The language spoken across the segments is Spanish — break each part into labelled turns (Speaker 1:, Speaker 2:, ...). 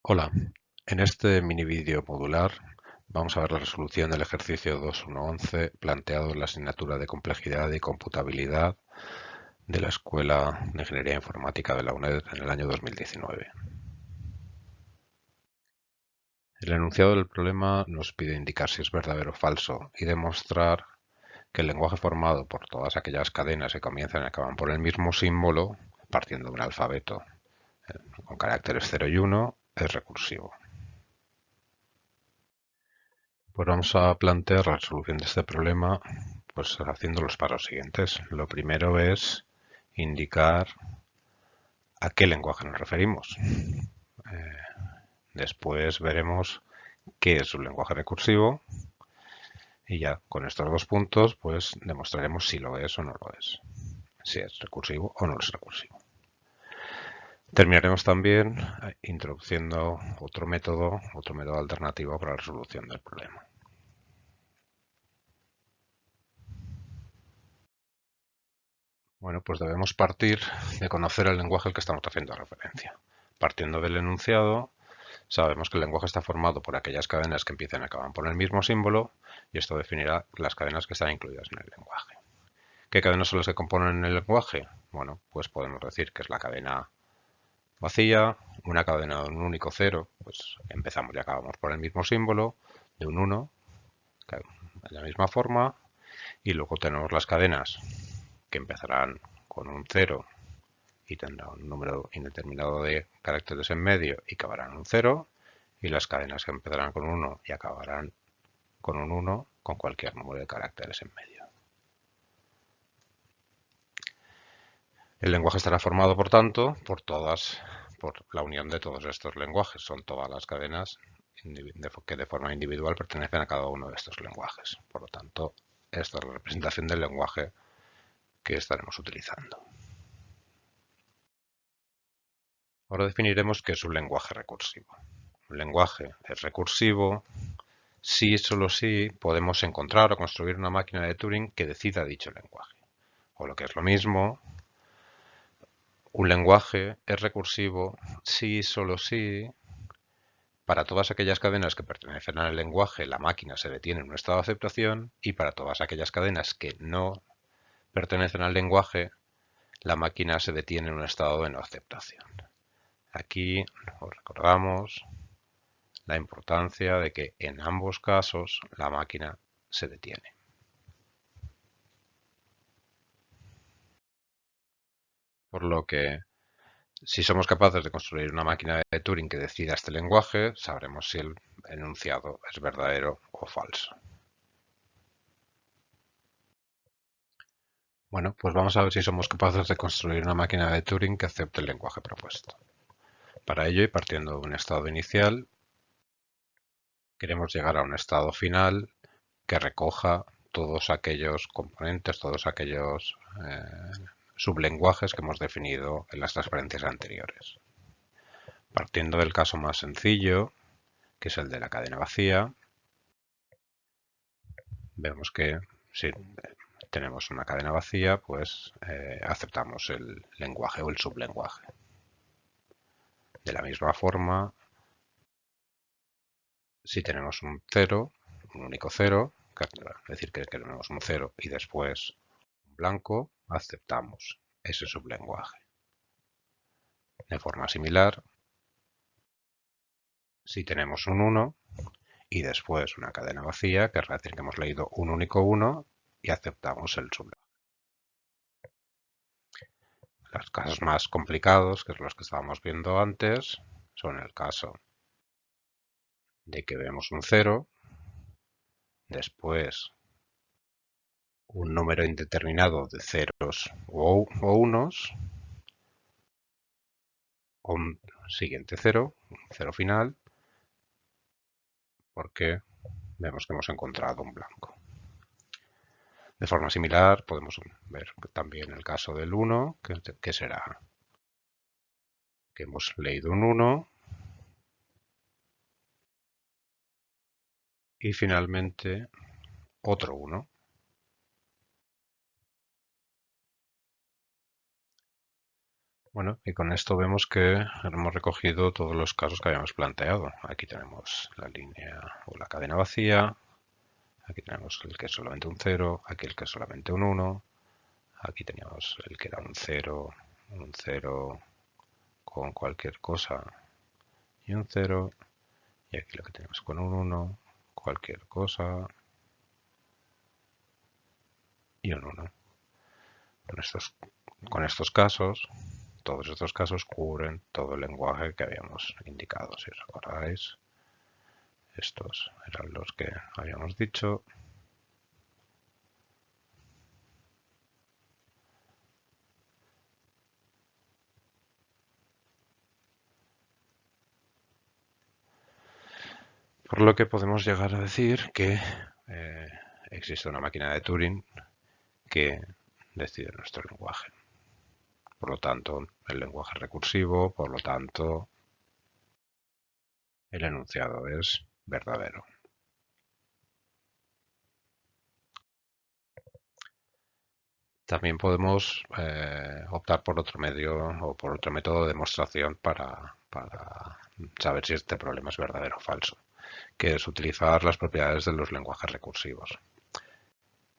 Speaker 1: Hola, en este mini vídeo modular vamos a ver la resolución del ejercicio 2.1.11 planteado en la asignatura de Complejidad y Computabilidad de la Escuela de Ingeniería Informática de la UNED en el año 2019. El enunciado del problema nos pide indicar si es verdadero o falso y demostrar que el lenguaje formado por todas aquellas cadenas que comienzan y acaban por el mismo símbolo, partiendo de un alfabeto con caracteres 0 y 1, es recursivo. Pues vamos a plantear la resolución de este problema pues haciendo los pasos siguientes. Lo primero es indicar a qué lenguaje nos referimos. Después veremos qué es un lenguaje recursivo y ya con estos dos puntos pues demostraremos si lo es o no lo es. Si es recursivo o no es recursivo. Terminaremos también introduciendo otro método alternativo para la resolución del problema. Bueno, pues debemos partir de conocer el lenguaje al que estamos haciendo referencia. Partiendo del enunciado, sabemos que el lenguaje está formado por aquellas cadenas que empiezan y acaban por el mismo símbolo, y esto definirá las cadenas que están incluidas en el lenguaje. ¿Qué cadenas son las que componen el lenguaje? Bueno, pues podemos decir que es la cadena vacía, una cadena de un único cero, pues empezamos y acabamos por el mismo símbolo, de un 1, de la misma forma, y luego tenemos las cadenas que empezarán con un 0 y tendrá un número indeterminado de caracteres en medio y acabarán en un 0, y las cadenas que empezarán con 1 y acabarán con un 1 con cualquier número de caracteres en medio. El lenguaje estará formado, por tanto, por la unión de todos estos lenguajes. Son todas las cadenas que de forma individual pertenecen a cada uno de estos lenguajes. Por lo tanto, esta es la representación del lenguaje que estaremos utilizando. Ahora definiremos qué es un lenguaje recursivo. Un lenguaje es recursivo si y solo si podemos encontrar o construir una máquina de Turing que decida dicho lenguaje. O lo que es lo mismo, un lenguaje es recursivo si y solo si para todas aquellas cadenas que pertenecen al lenguaje la máquina se detiene en un estado de aceptación, y para todas aquellas cadenas que no pertenecen al lenguaje la máquina se detiene en un estado de no aceptación. Aquí os recordamos la importancia de que en ambos casos la máquina se detiene. Por lo que, si somos capaces de construir una máquina de Turing que decida este lenguaje, sabremos si el enunciado es verdadero o falso. Bueno, pues vamos a ver si somos capaces de construir una máquina de Turing que acepte el lenguaje propuesto. Para ello, y partiendo de un estado inicial, queremos llegar a un estado final que recoja todos aquellos componentes, todos aquellos sublenguajes que hemos definido en las transparencias anteriores. Partiendo del caso más sencillo, que es el de la cadena vacía, vemos que si tenemos una cadena vacía, pues aceptamos el lenguaje o el sublenguaje. De la misma forma, si tenemos un 0, un único 0, es decir, que tenemos un 0 y después un blanco, aceptamos ese sublenguaje. De forma similar, si tenemos un 1 y después una cadena vacía, querrá decir que hemos leído un único 1 y aceptamos el sublenguaje. Los casos más complicados, que es los que estábamos viendo antes, son el caso de que vemos un 0, después un número indeterminado de ceros o unos, o un siguiente 0, un 0 final, porque vemos que hemos encontrado un blanco. De forma similar, podemos ver también el caso del 1, que será que hemos leído un 1 y finalmente otro 1. Bueno, y con esto vemos que hemos recogido todos los casos que habíamos planteado. Aquí tenemos la línea o la cadena vacía, aquí tenemos el que es solamente un 0, aquí el que es solamente un 1, aquí teníamos el que era un 0 con cualquier cosa y un 0, y aquí lo que tenemos con un 1, cualquier cosa y un 1. Con estos casos, todos estos casos cubren todo el lenguaje que habíamos indicado. Si os acordáis, estos eran los que habíamos dicho. Por lo que podemos llegar a decir que existe una máquina de Turing que decide nuestro lenguaje. Por lo tanto, el lenguaje es recursivo, por lo tanto, el enunciado es verdadero. También podemos optar por otro medio o por otro método de demostración para saber si este problema es verdadero o falso, que es utilizar las propiedades de los lenguajes recursivos.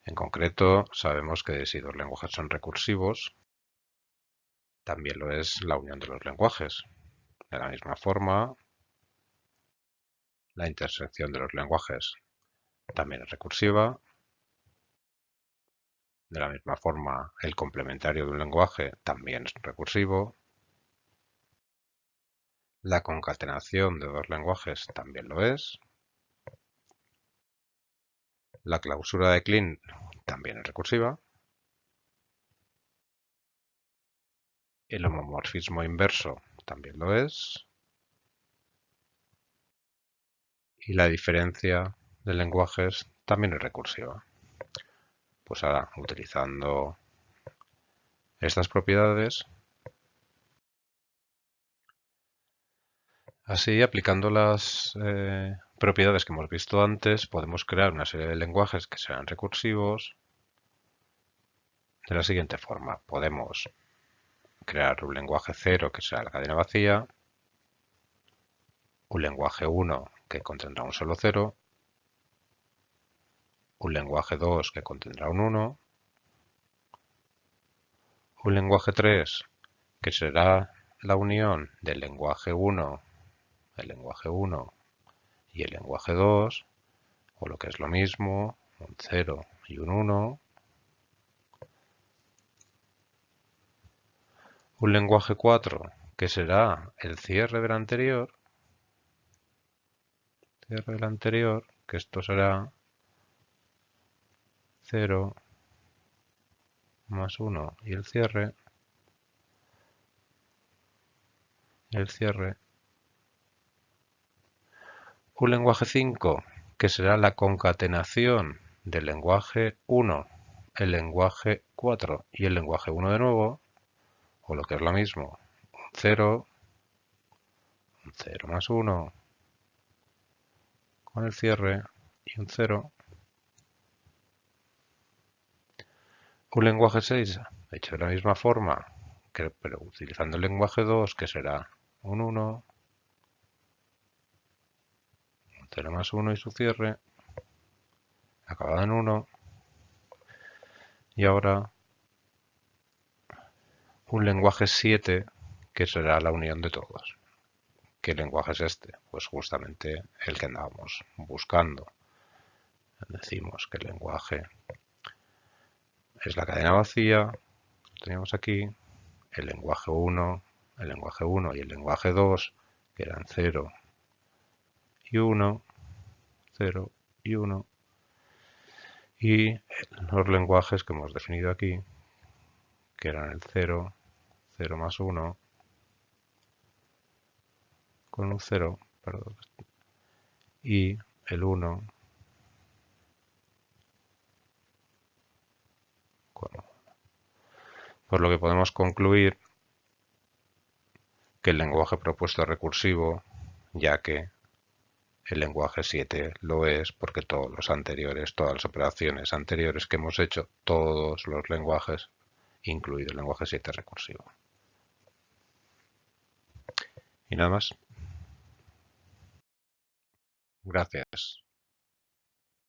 Speaker 1: En concreto, sabemos que si dos lenguajes son recursivos, también lo es la unión de los lenguajes. De la misma forma, la intersección de los lenguajes también es recursiva. De la misma forma, el complementario de un lenguaje también es recursivo. La concatenación de dos lenguajes también lo es. La clausura de Kleene también es recursiva. El homomorfismo inverso también lo es. Y la diferencia de lenguajes también es recursiva. Pues ahora, utilizando estas propiedades, así aplicando las propiedades que hemos visto antes, podemos crear una serie de lenguajes que serán recursivos de la siguiente forma. Podemos crear un lenguaje 0 que será la cadena vacía, un lenguaje 1 que contendrá un solo 0, un lenguaje 2 que contendrá un 1, un lenguaje 3 que será la unión del lenguaje 1, el lenguaje 1 y el lenguaje 2, o lo que es lo mismo, un 0 y un 1, un lenguaje 4 que será el cierre del anterior, que esto será 0 más 1 y el cierre, un lenguaje 5 que será la concatenación del lenguaje 1, el lenguaje 4 y el lenguaje 1 de nuevo, o lo que es lo mismo, un 0 más 1 con el cierre y un 0. Un lenguaje 6 hecho de la misma forma, pero utilizando el lenguaje 2, que será un 1, un 0 más 1 y su cierre, acabado en 1. Y ahora un lenguaje 7, que será la unión de todos. ¿Qué lenguaje es este? Pues justamente el que andábamos buscando. Decimos que el lenguaje es la cadena vacía, lo teníamos aquí, el lenguaje 1 y el lenguaje 2, que eran 0 y 1, 0 y 1, y los lenguajes que hemos definido aquí, que eran el 0, 0 más 1, con un 0, perdón, y el 1 con 1. Por lo que podemos concluir que el lenguaje propuesto es recursivo, ya que el lenguaje 7 lo es porque todos los anteriores, todas las operaciones anteriores que hemos hecho, todos los lenguajes, incluido el lenguaje 7, es recursivo. Y nada más. Gracias.